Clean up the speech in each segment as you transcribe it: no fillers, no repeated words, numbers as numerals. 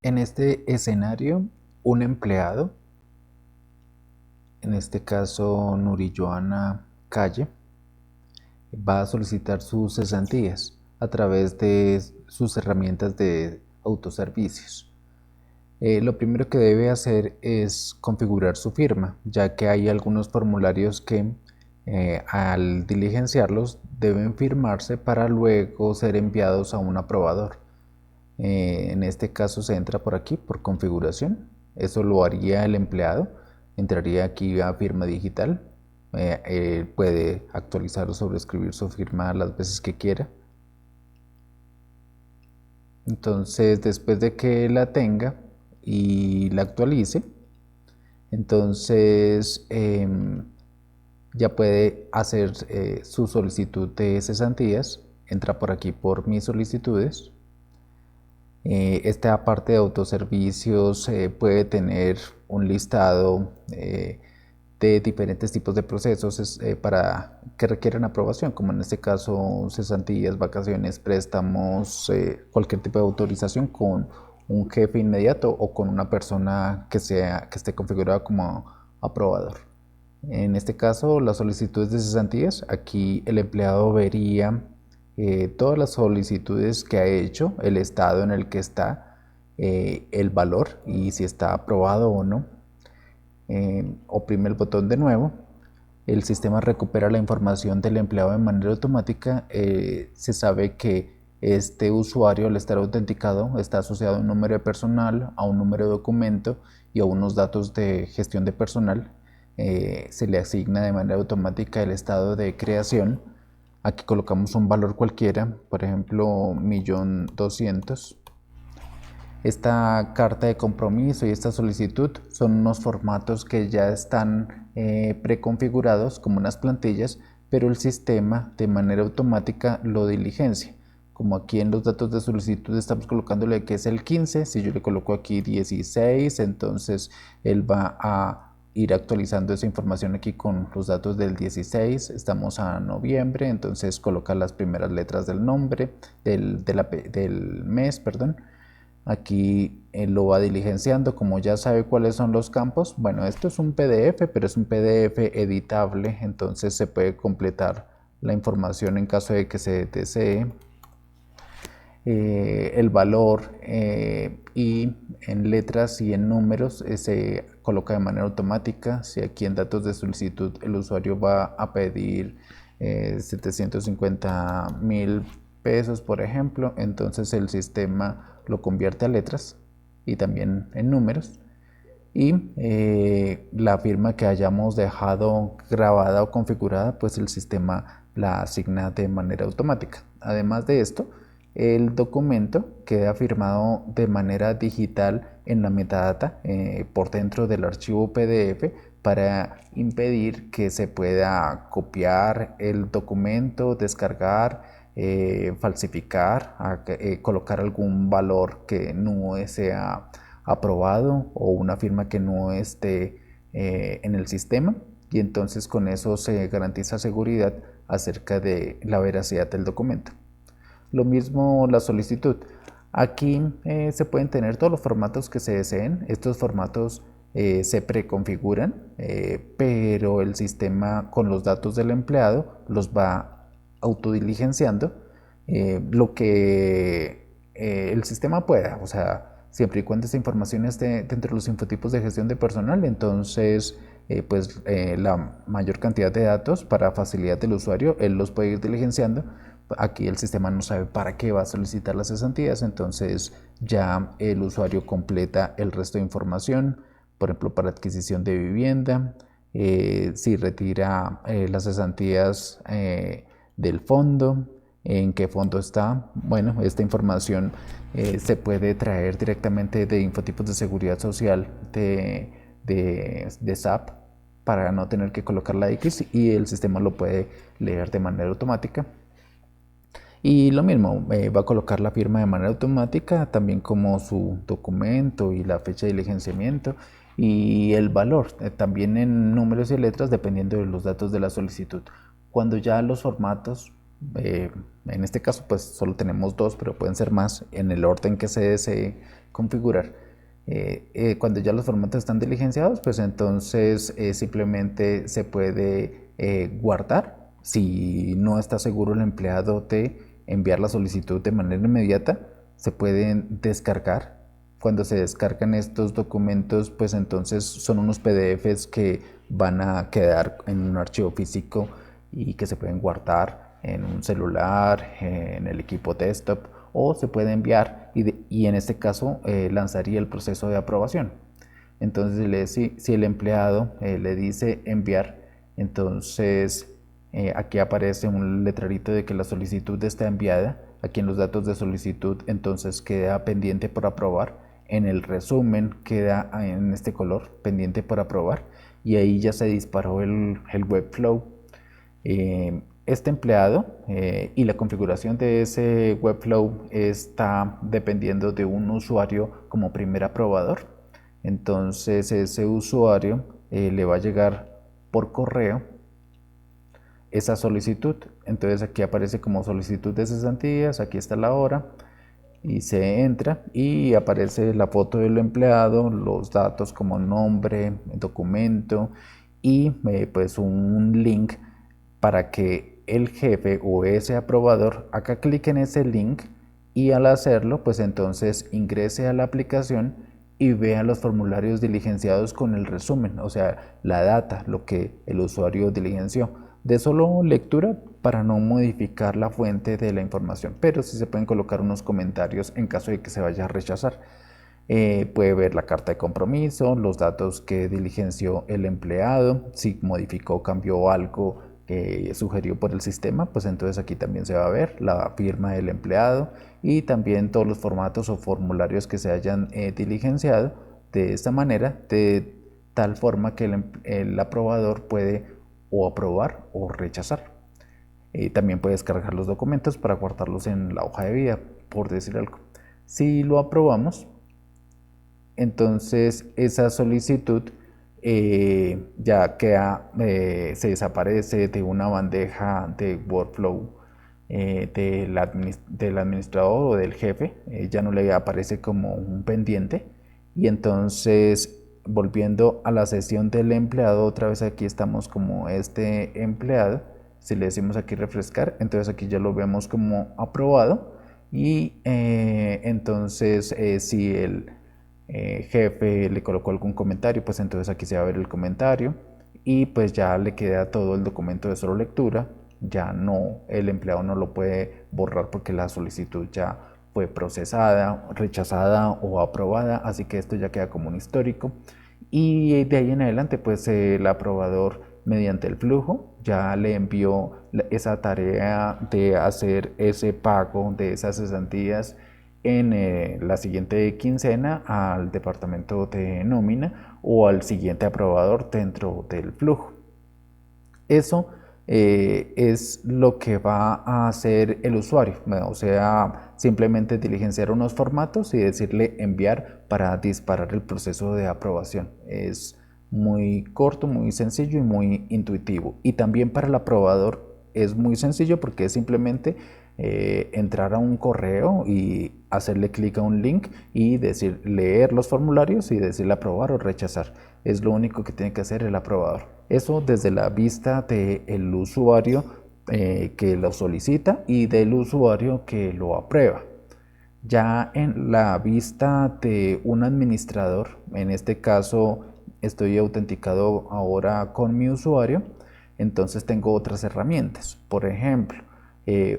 En este escenario, un empleado, en este caso Nuri Joana Calle, va a solicitar sus cesantías a través de sus herramientas de autoservicios. Lo primero que debe hacer es configurar su firma, ya que hay algunos formularios que al diligenciarlos deben firmarse para luego ser enviados a un aprobador. En este caso se entra por aquí, por configuración. Eso lo haría el empleado. Entraría aquí a firma digital. Puede actualizar o sobreescribir su firma las veces que quiera. Entonces, después de que la tenga y la actualice, entonces ya puede hacer su solicitud de cesantías. Entra por aquí por mis solicitudes. Esta parte de autoservicios puede tener un listado de diferentes tipos de procesos para que requieren aprobación, como en este caso cesantías, vacaciones, préstamos, cualquier tipo de autorización con un jefe inmediato o con una persona que esté configurada como aprobador. En este caso, las solicitudes de cesantías, aquí el empleado vería todas las solicitudes que ha hecho, el estado en el que está, el valor y si está aprobado o no. Oprime el botón de nuevo. El sistema recupera la información del empleado de manera automática. Se sabe que este usuario, al estar autenticado, está asociado a un número de personal, a un número de documento y a unos datos de gestión de personal. Se le asigna de manera automática el estado de creación. Aquí colocamos un valor cualquiera, por ejemplo, 1.200.000. Esta carta de compromiso y esta solicitud son unos formatos que ya están preconfigurados como unas plantillas, pero el sistema de manera automática lo diligencia. Como aquí en los datos de solicitud estamos colocándole que es el 15, si yo le coloco aquí 16, entonces él va a ir actualizando esa información aquí con los datos del 16. Estamos a noviembre, entonces coloca las primeras letras del nombre, del mes, perdón. Aquí lo va diligenciando, como ya sabe cuáles son los campos. Bueno, esto es un PDF, pero es un PDF editable, entonces se puede completar la información en caso de que se desee. El valor y en letras y en números se coloca de manera automática. Si aquí en datos de solicitud el usuario va a pedir 750.000 pesos, por ejemplo, entonces el sistema lo convierte a letras y también en números. Y la firma que hayamos dejado grabada o configurada, pues el sistema la asigna de manera automática. Además de esto, el documento queda firmado de manera digital en la metadata por dentro del archivo PDF para impedir que se pueda copiar el documento, descargar, falsificar, colocar algún valor que no sea aprobado o una firma que no esté en el sistema, y entonces con eso se garantiza seguridad acerca de la veracidad del documento. Lo mismo la solicitud. Aquí se pueden tener todos los formatos que se deseen. Estos formatos se preconfiguran, pero el sistema con los datos del empleado los va autodiligenciando lo que el sistema pueda. O sea, siempre y cuando esta información esté dentro de los infotipos de gestión de personal, entonces la mayor cantidad de datos para facilidad del usuario, él los puede ir diligenciando. Aquí el sistema no sabe para qué va a solicitar las cesantías, entonces ya el usuario completa el resto de información, por ejemplo, para adquisición de vivienda, si retira las cesantías del fondo, en qué fondo está. Bueno, esta información se puede traer directamente de infotipos de seguridad social de SAP para no tener que colocar la X, y el sistema lo puede leer de manera automática. Y lo mismo, va a colocar la firma de manera automática, también como su documento y la fecha de diligenciamiento y el valor, también en números y letras dependiendo de los datos de la solicitud. Cuando ya los formatos, en este caso pues solo tenemos dos, pero pueden ser más, en el orden que se desee, configurar. Cuando ya los formatos están diligenciados, pues entonces simplemente se puede guardar. Si no está seguro el empleado de enviar la solicitud de manera inmediata, se pueden descargar. Cuando se descargan estos documentos, pues entonces son unos PDFs que van a quedar en un archivo físico y que se pueden guardar en un celular, en el equipo desktop, o se puede enviar y en este caso lanzaría el proceso de aprobación. Entonces si el empleado le dice enviar, entonces aquí aparece un letrerito de que la solicitud está enviada. Aquí en los datos de solicitud entonces queda pendiente por aprobar. En el resumen queda en este color pendiente por aprobar y ahí ya se disparó el Webflow. Este empleado y la configuración de ese Webflow está dependiendo de un usuario como primer aprobador. Entonces ese usuario le va a llegar por correo esa solicitud. Entonces aquí aparece como solicitud de cesantías, aquí está la hora y se entra y aparece la foto del empleado, los datos como nombre, documento y pues un link para que el jefe o ese aprobador haga clic en ese link y al hacerlo pues entonces ingrese a la aplicación y vea los formularios diligenciados con el resumen, o sea, la data, lo que el usuario diligenció. De solo lectura para no modificar la fuente de la información, pero sí se pueden colocar unos comentarios en caso de que se vaya a rechazar. Puede ver la carta de compromiso, los datos que diligenció el empleado, si modificó o cambió algo que sugerió por el sistema, pues entonces aquí también se va a ver la firma del empleado y también todos los formatos o formularios que se hayan diligenciado de esta manera, de tal forma que el aprobador puede o aprobar o rechazar. También puede descargar los documentos para guardarlos en la hoja de vida, por decir algo. Si lo aprobamos, entonces esa solicitud ya queda, se desaparece de una bandeja de workflow del administrador o del jefe, ya no le aparece como un pendiente y entonces volviendo a la sesión del empleado, otra vez aquí estamos como este empleado, si le decimos aquí refrescar, entonces aquí ya lo vemos como aprobado y entonces si el jefe le colocó algún comentario, pues entonces aquí se va a ver el comentario y pues ya le queda todo el documento de solo lectura, ya no, el empleado no lo puede borrar porque la solicitud ya fue procesada, rechazada o aprobada, así que esto ya queda como un histórico y de ahí en adelante pues el aprobador mediante el flujo ya le envió esa tarea de hacer ese pago de esas cesantías en la siguiente quincena al departamento de nómina o al siguiente aprobador dentro del flujo. Eso es lo que va a hacer el usuario, o sea, simplemente diligenciar unos formatos y decirle enviar para disparar el proceso de aprobación. Es muy corto, muy sencillo y muy intuitivo. Y también para el aprobador es muy sencillo porque es simplemente entrar a un correo y hacerle clic a un link y decir leer los formularios y decirle aprobar o rechazar. Es lo único que tiene que hacer el aprobador. Eso desde la vista del usuario que lo solicita y del usuario que lo aprueba. Ya en la vista de un administrador, en este caso estoy autenticado ahora con mi usuario, entonces tengo otras herramientas. Por ejemplo,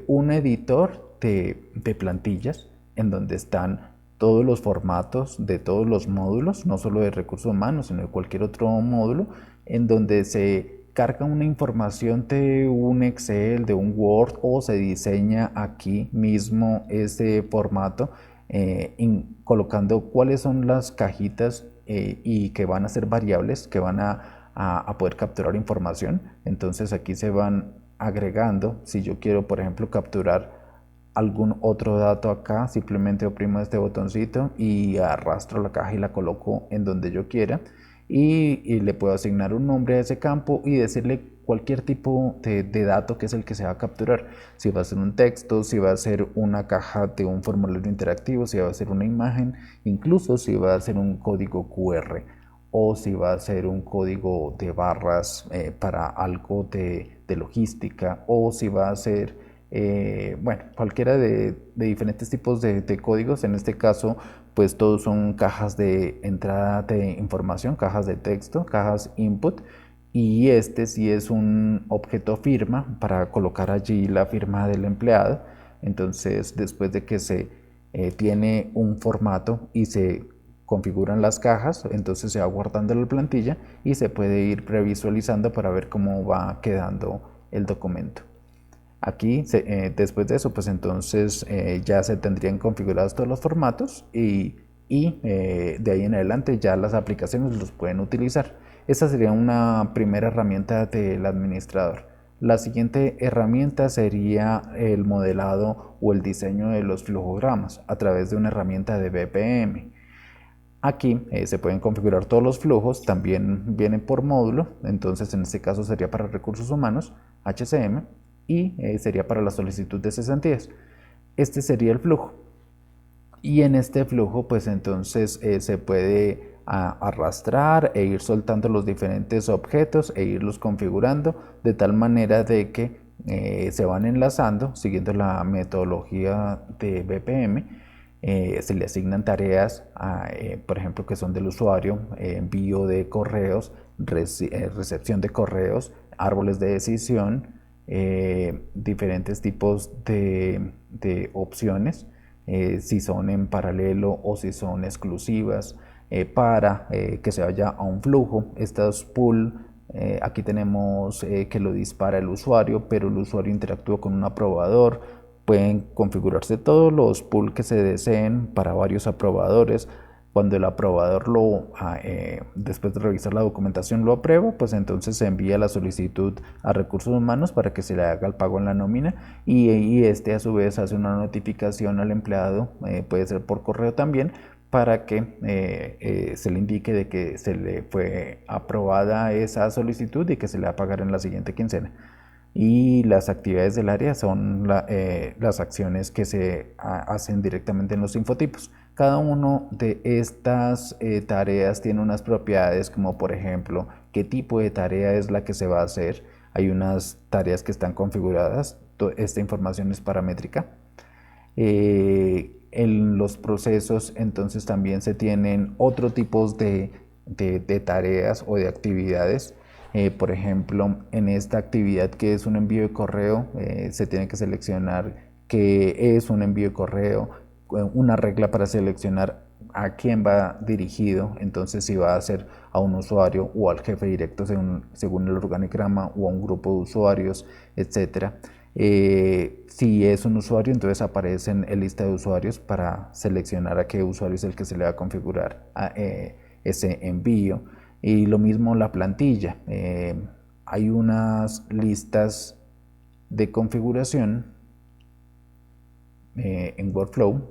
un editor de plantillas en donde están todos los formatos de todos los módulos, no solo de recursos humanos, sino de cualquier otro módulo, en donde se carga una información de un Excel, de un Word o se diseña aquí mismo ese formato colocando cuáles son las cajitas y que van a ser variables que van a poder capturar información. Entonces aquí se van agregando, si yo quiero por ejemplo capturar algún otro dato acá, simplemente oprimo este botoncito y arrastro la caja y la coloco en donde yo quiera y le puedo asignar un nombre a ese campo y decirle cualquier tipo de dato que es el que se va a capturar. Si va a ser un texto, si va a ser una caja de un formulario interactivo, si va a ser una imagen, incluso si va a ser un código QR o si va a ser un código de barras para algo de logística, o si va a ser bueno, cualquiera de diferentes tipos de códigos. En este caso, pues todos son cajas de entrada de información, cajas de texto, cajas input, y este sí es un objeto firma para colocar allí la firma del empleado. Entonces, después de que se tiene un formato y se configuran las cajas, entonces se va guardando la plantilla y se puede ir previsualizando para ver cómo va quedando el documento. Aquí, después de eso, pues entonces ya se tendrían configurados todos los formatos y de ahí en adelante ya las aplicaciones los pueden utilizar. Esta sería una primera herramienta del administrador. La siguiente herramienta sería el modelado o el diseño de los flujogramas a través de una herramienta de BPM. Aquí se pueden configurar todos los flujos, también vienen por módulo, entonces en este caso sería para recursos humanos, HCM, y sería para la solicitud de cesantías. Este sería el flujo. Y en este flujo, pues entonces se puede arrastrar e ir soltando los diferentes objetos e irlos configurando de tal manera de que se van enlazando siguiendo la metodología de BPM. Se le asignan tareas, por ejemplo, que son del usuario, envío de correos, recepción de correos, árboles de decisión, diferentes tipos de opciones, si son en paralelo o si son exclusivas, para que se vaya a un flujo. Estas pool, aquí tenemos que lo dispara el usuario, pero el usuario interactúa con un aprobador. Pueden configurarse todos los pools que se deseen para varios aprobadores. Cuando el aprobador después de revisar la documentación lo aprueba, pues entonces se envía la solicitud a recursos humanos para que se le haga el pago en la nómina, y este a su vez hace una notificación al empleado, puede ser por correo también, para que se le indique de que se le fue aprobada esa solicitud y que se le va a pagar en la siguiente quincena. Y las actividades del área son las acciones que se hacen directamente en los infotipos. Cada una de estas tareas tiene unas propiedades, como por ejemplo qué tipo de tarea es la que se va a hacer. Hay unas tareas que están configuradas, esta información es paramétrica. En los procesos entonces también se tienen otro tipos de tareas o de actividades. Por ejemplo, en esta actividad que es un envío de correo, se tiene que seleccionar qué es un envío de correo, una regla para seleccionar a quién va dirigido, entonces si va a ser a un usuario o al jefe directo según el organigrama, o a un grupo de usuarios, etcétera. Si es un usuario, entonces aparece en el lista de usuarios para seleccionar a qué usuario es el que se le va a configurar ese envío. Y lo mismo la plantilla. Hay unas listas de configuración en Workflow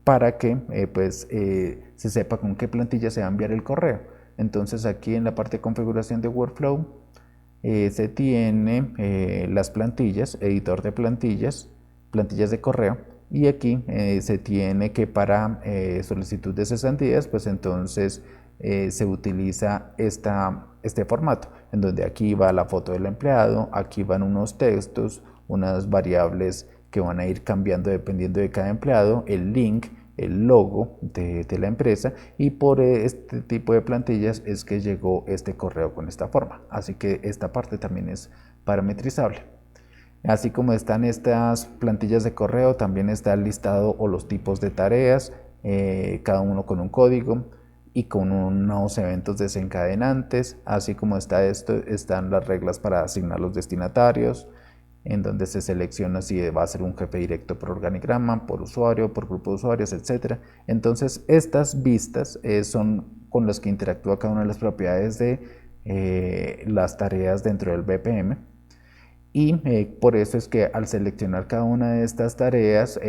para que pues, se sepa con qué plantilla se va a enviar el correo. Entonces aquí en la parte de configuración de Workflow se tiene las plantillas, editor de plantillas, plantillas de correo, y aquí se tiene que para solicitud de cesantías, pues entonces se utiliza este formato, en donde aquí va la foto del empleado, aquí van unos textos, unas variables que van a ir cambiando dependiendo de cada empleado, el link, el logo de la empresa, y por este tipo de plantillas es que llegó este correo con esta forma. Así que esta parte también es parametrizable. Así como están estas plantillas de correo, también está el listado o los tipos de tareas, cada uno con un código y con unos eventos desencadenantes. Así como está esto, están las reglas para asignar los destinatarios, en donde se selecciona si va a ser un jefe directo por organigrama, por usuario, por grupo de usuarios, etc. Entonces estas vistas son con las que interactúa cada una de las propiedades de las tareas dentro del BPM. Y por eso es que al seleccionar cada una de estas tareas,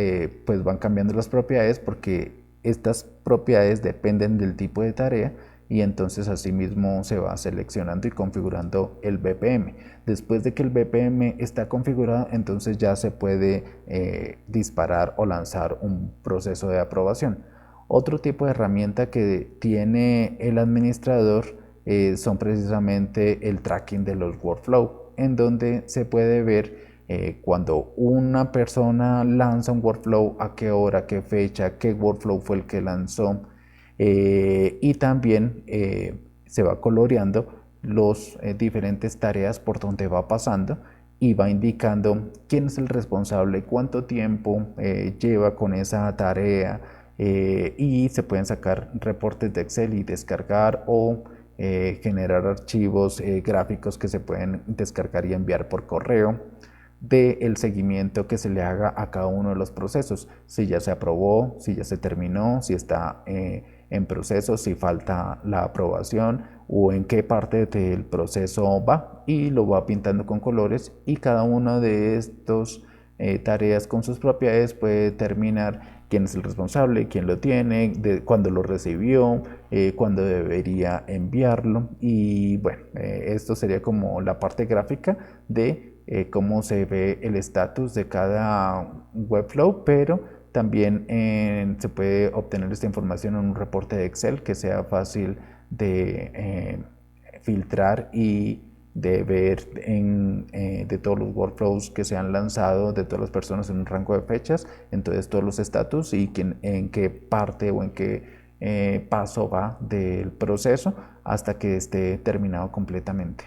pues van cambiando las propiedades, porque estas propiedades dependen del tipo de tarea y entonces asimismo se va seleccionando y configurando el BPM. Después de que el BPM está configurado, entonces ya se puede disparar o lanzar un proceso de aprobación. Otro tipo de herramienta que tiene el administrador son precisamente el tracking de los workflows, en donde se puede ver cuando una persona lanza un workflow, a qué hora, qué fecha, qué workflow fue el que lanzó, y también se va coloreando los diferentes tareas por donde va pasando y va indicando quién es el responsable, cuánto tiempo lleva con esa tarea, y se pueden sacar reportes de Excel y descargar, o generar archivos gráficos que se pueden descargar y enviar por correo del seguimiento que se le haga a cada uno de los procesos, si ya se aprobó, si ya se terminó, si está en proceso, si falta la aprobación o en qué parte del proceso va, y lo va pintando con colores, y cada una de estas tareas con sus propiedades puede determinar quién es el responsable, quién lo tiene, cuándo lo recibió, cuándo debería enviarlo. Y bueno, esto sería como la parte gráfica de cómo se ve el estatus de cada webflow, pero también se puede obtener esta información en un reporte de Excel que sea fácil de filtrar y de ver de todos los workflows que se han lanzado, de todas las personas en un rango de fechas, entonces todos los estatus y en qué parte o en qué paso va del proceso hasta que esté terminado completamente.